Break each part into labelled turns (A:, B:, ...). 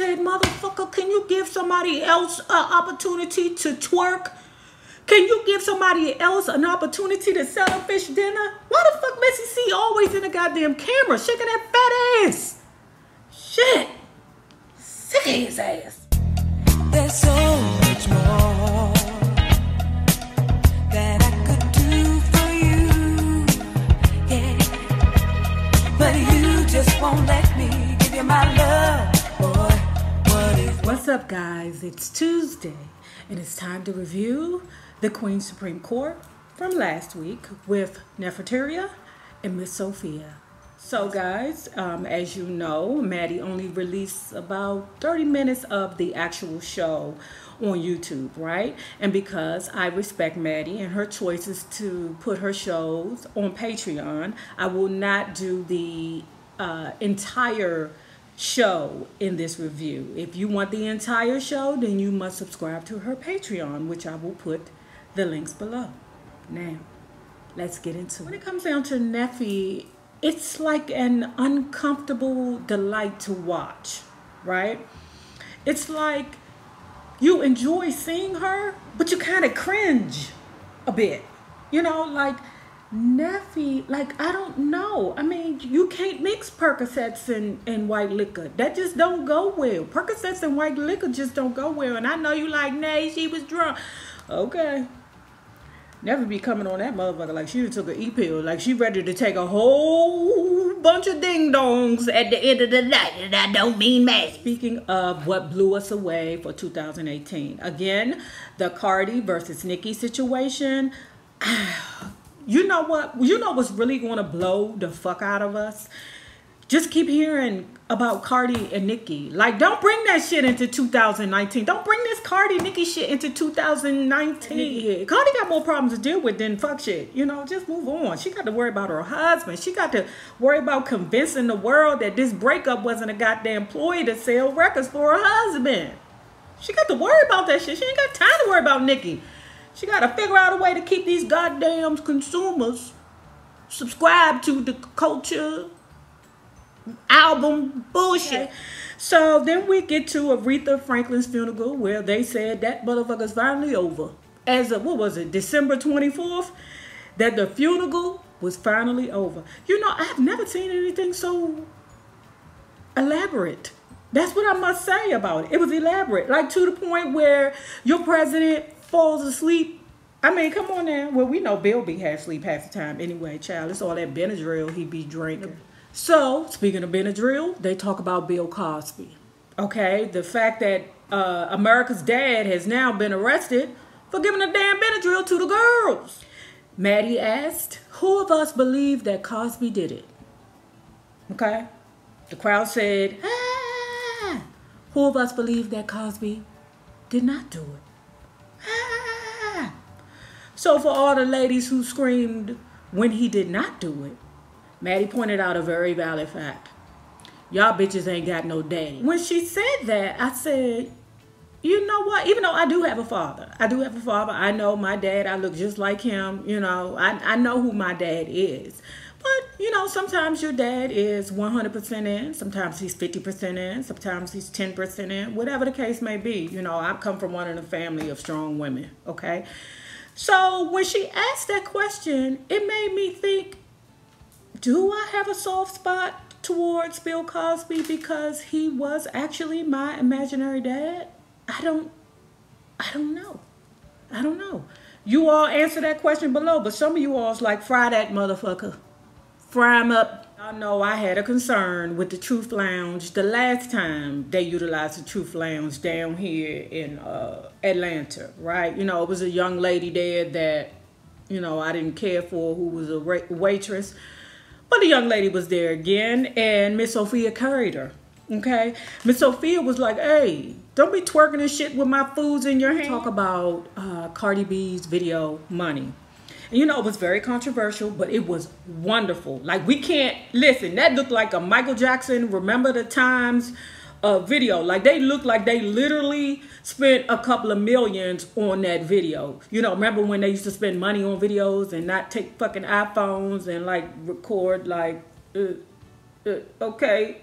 A: said, motherfucker, can you give somebody else an opportunity to twerk? Can you give somebody else an opportunity to sell a fish dinner? Why the fuck Missy C always in the goddamn camera shaking that fat ass? Shit. Sick of his ass.
B: There's so much more that I could do for you, yeah. But you just won't let me give you my love, boy.
A: What's up, guys? It's Tuesday, and it's time to review the Queen's Supreme Court from last week with Neffie and Miss Sophia. So guys, as you know, Maddie only released about 30 minutes of the actual show on YouTube, right? And because I respect Maddie and her choices to put her shows on Patreon, I will not do the entire show in this review. If you want the entire show, then you must subscribe to her Patreon, which I will put the links below. Now, let's get into it. When it comes down to Neffie, it's like an uncomfortable delight to watch, right? It's like you enjoy seeing her, but you kind of cringe a bit. You know, like Neffie, like, I don't know. I mean, you can't mix Percocets and white liquor. That just don't go well. Percocets and white liquor just don't go well. And I know you like, nay, she was drunk. Okay. Never be coming on that motherfucker like she took an E-pill. Like she ready to take a whole bunch of ding-dongs at the end of the night. And I don't mean mad. Speaking of what blew us away for 2018. Again, the Cardi versus Nicki situation. You know what? You know what's really going to blow the fuck out of us? Just keep hearing about Cardi and Nicki. Like, don't bring that shit into 2019. Don't bring this Cardi-Nicki shit into 2019. Cardi got more problems to deal with than fuck shit. You know, just move on. She got to worry about her husband. She got to worry about convincing the world that this breakup wasn't a goddamn ploy to sell records for her husband. She got to worry about that shit. She ain't got time to worry about Nicki. She got to figure out a way to keep these goddamn consumers subscribed to the culture album bullshit. Okay. So then we get to Aretha Franklin's funeral, where they said that motherfucker's finally over. As of, what was it, December 24th, that the funeral was finally over. You know, I've never seen anything so elaborate. That's what I must say about it. It was elaborate, like to the point where your president falls asleep. I mean, come on now. Well, we know Bill be half asleep half the time anyway, child. It's all that Benadryl he be drinking. So, speaking of Benadryl, they talk about Bill Cosby. Okay, the fact that America's dad has now been arrested for giving a damn Benadryl to the girls. Maddie asked, who of us believed that Cosby did it? Okay, the crowd said, ah. Who of us believed that Cosby did not do it? Ah. So for all the ladies who screamed when he did not do it, Maddie pointed out a very valid fact. Y'all bitches ain't got no daddy. When she said that, I said, you know what? Even though I do have a father. I know my dad. I look just like him. You know, I know who my dad is. But, you know, sometimes your dad is 100% in. Sometimes he's 50% in. Sometimes he's 10% in. Whatever the case may be. You know, I come from one of the family of strong women. Okay? So when she asked that question, it made me think, do I have a soft spot towards Bill Cosby because he was actually my imaginary dad? I don't know. You all answer that question below, but some of you all's like, fry that motherfucker. Fry him up. I know I had a concern with the Truth Lounge the last time they utilized the Truth Lounge down here in Atlanta, right? You know, it was a young lady there that, you know, I didn't care for, who was a waitress. But the young lady was there again, and Miss Sophia carried her, okay? Miss Sophia was like, hey, don't be twerking and shit with my foods in your hand. Talk about Cardi B's video, Money. And you know, it was very controversial, but it was wonderful. Like, we can't, listen, that looked like a Michael Jackson, Remember the Times video. Like, they looked like they literally spent a couple of millions on that video. You know, remember when they used to spend money on videos and not take fucking iPhones and like record like okay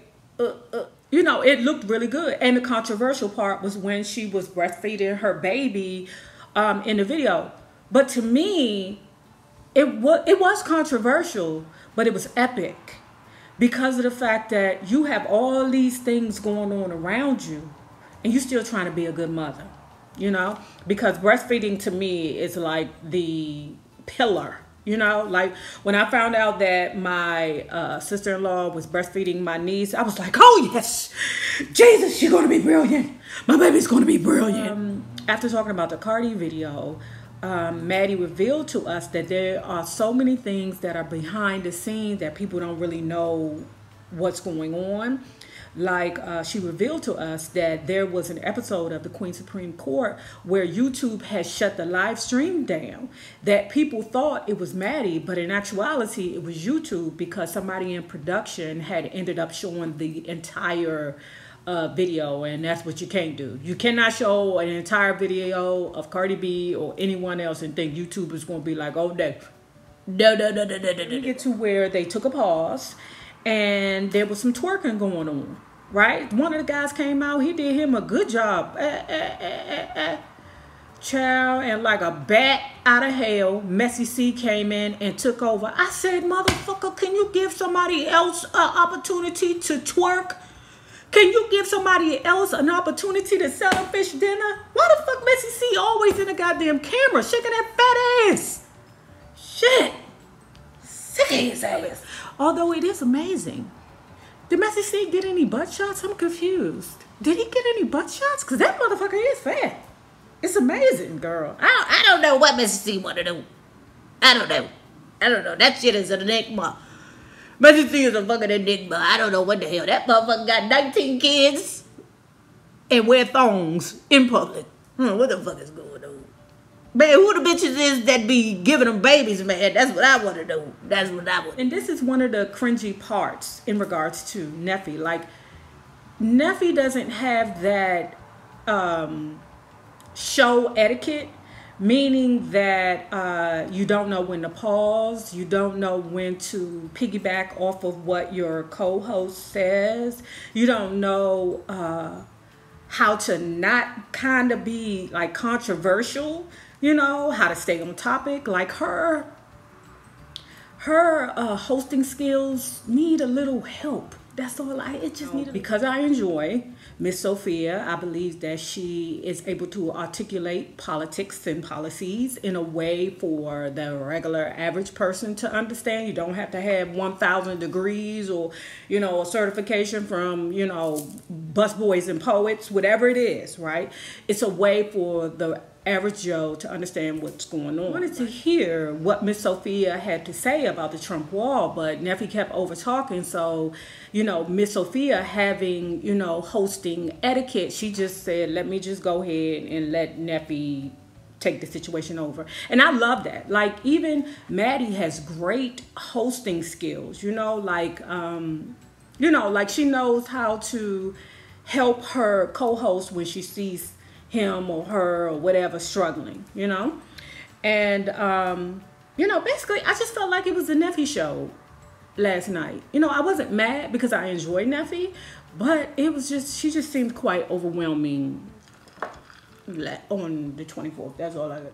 A: you know, it looked really good. And the controversial part was when she was breastfeeding her baby in the video. But to me, it was controversial, but it was epic because of the fact that you have all these things going on around you and you're still trying to be a good mother, you know, because breastfeeding to me is like the pillar, you know, like when I found out that my sister-in-law was breastfeeding my niece, I was like, oh yes, Jesus, you're going to be brilliant. My baby's going to be brilliant. After talking about the Cardi video, Maddie revealed to us that there are so many things that are behind the scenes that people don't really know what's going on. Like she revealed to us that there was an episode of the Queen Supreme Court where YouTube had shut the live stream down, that people thought it was Maddie, but in actuality it was YouTube because somebody in production had ended up showing the entire video, and that's what you can't do. You cannot show an entire video of Cardi B or anyone else and think YouTube is going to be like, oh no. We get to where they took a pause and there was some twerking going on, right? One of the guys came out, he did him a good job. Child, and like a bat out of hell, Messy C came in and took over. I said, motherfucker, can you give somebody else an opportunity to twerk? Can you give somebody else an opportunity to sell a fish dinner? Why the fuck Messy C always in the goddamn camera shaking that fat ass? Shit. Sick ass ass. Although it is amazing. Did Messy C get any butt shots? I'm confused. Did he get any butt shots? Because that motherfucker is fat. It's amazing, girl.
C: I don't know what Messy C want to do. I don't know. That shit is an enigma. Messy C is a fucking enigma. I don't know what the hell. That motherfucker got 19 kids and wear thongs in public. What the fuck is going on? Man, who the bitches is that be giving them babies, man? That's what I want to know. That's what I want.
A: And this is one of the cringy parts in regards to Neffie. Like, Neffie doesn't have that show etiquette, meaning that you don't know when to pause, you don't know when to piggyback off of what your co-host says, you don't know how to not kind of be like controversial, you know, how to stay on topic. Like her hosting skills need a little help. That's all. It just needed. Because I enjoy Miss Sophia, I believe that she is able to articulate politics and policies in a way for the regular average person to understand. You don't have to have 1,000 degrees or, you know, a certification from, you know, busboys and poets, whatever it is, right? It's a way for the average Joe to understand what's going on. I wanted to hear what Miss Sophia had to say about the Trump wall, but Neffie kept over talking. So, you know, Miss Sophia having, you know, hosting etiquette, she just said, let me just go ahead and let Neffie take the situation over. And I love that. Like, even Maddie has great hosting skills, you know, like she knows how to help her co-host when she sees him or her or whatever struggling, you know. And you know, basically I just felt like it was a Neffie show last night. You know, I wasn't mad because I enjoy Neffie, but it was just, she just seemed quite overwhelming on the 24th. That's all I got.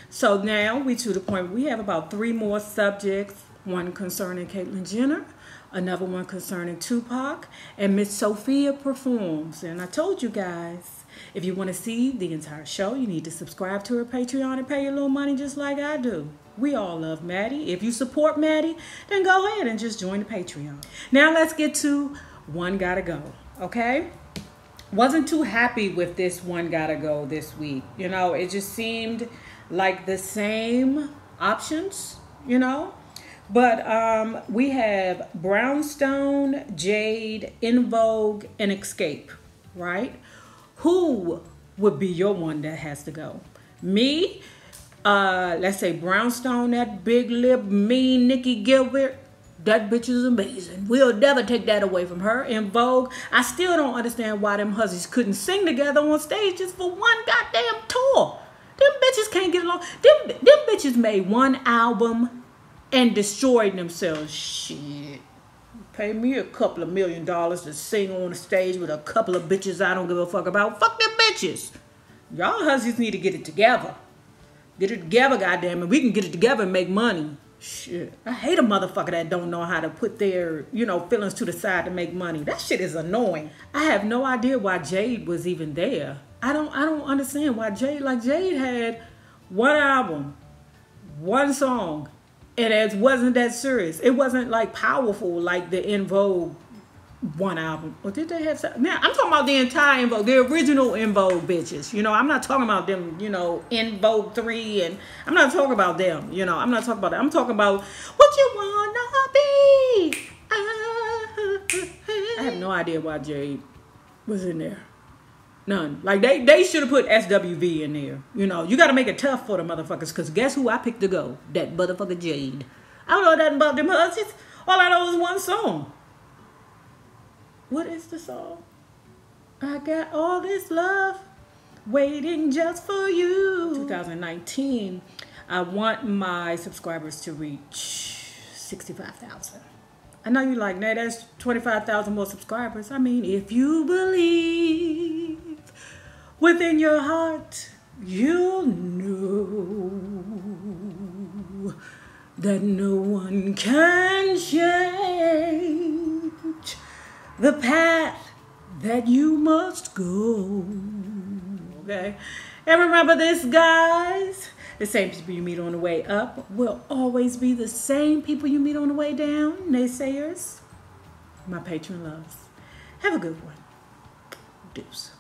A: So now we to the point where we have about 3 more subjects, one concerning Caitlyn Jenner, another one concerning Tupac, and Miss Sophia performs. And I told you guys, if you want to see the entire show, you need to subscribe to her Patreon and pay your little money just like I do. We all love Maddie. If you support Maddie, then go ahead and just join the Patreon. Now let's get to One Gotta Go, okay? Wasn't too happy with this One Gotta Go this week. You know, it just seemed like the same options, you know? But we have Brownstone, Jade, In Vogue, and Escape, right? Who would be your one that has to go? Me? Let's say Brownstone, that big lip, mean Nikki Gilbert. That bitch is amazing. We'll never take that away from her. In Vogue, I still don't understand why them hussies couldn't sing together on stage just for one goddamn tour. Them bitches can't get along. Them bitches made one album and destroyed themselves. Shit. Pay me a couple of $1 million to sing on the stage with a couple of bitches I don't give a fuck about. Fuck them bitches. Y'all hussies need to get it together. Get it together, goddamn it. We can get it together and make money. Shit. I hate a motherfucker that don't know how to put their, feelings to the side to make money. That shit is annoying. I have no idea why Jade was even there. I don't understand why Jade had one album, one song, and it wasn't that serious. It wasn't like powerful like the En Vogue one album. Or did they have something? Now, I'm talking about the entire En Vogue, the original En Vogue bitches. I'm not talking about them, En Vogue 3, and I'm not talking about them. I'm not talking about that. I'm talking about what you wanna be. I have no idea why Jade was in there. None. Like, they should have put SWV in there. You got to make it tough for the motherfuckers, because guess who I picked to go? That motherfucker Jade. I don't know nothing about them hussies. All I know is one song. What is the song? I got all this love waiting just for you. 2019, I want my subscribers to reach 65,000. I know you like, nah, that's 25,000 more subscribers. I mean, if you believe within your heart, you'll know that no one can change the path that you must go. Okay? And remember this, guys. The same people you meet on the way up will always be the same people you meet on the way down. Naysayers, my patron loves. Have a good one. Deuce.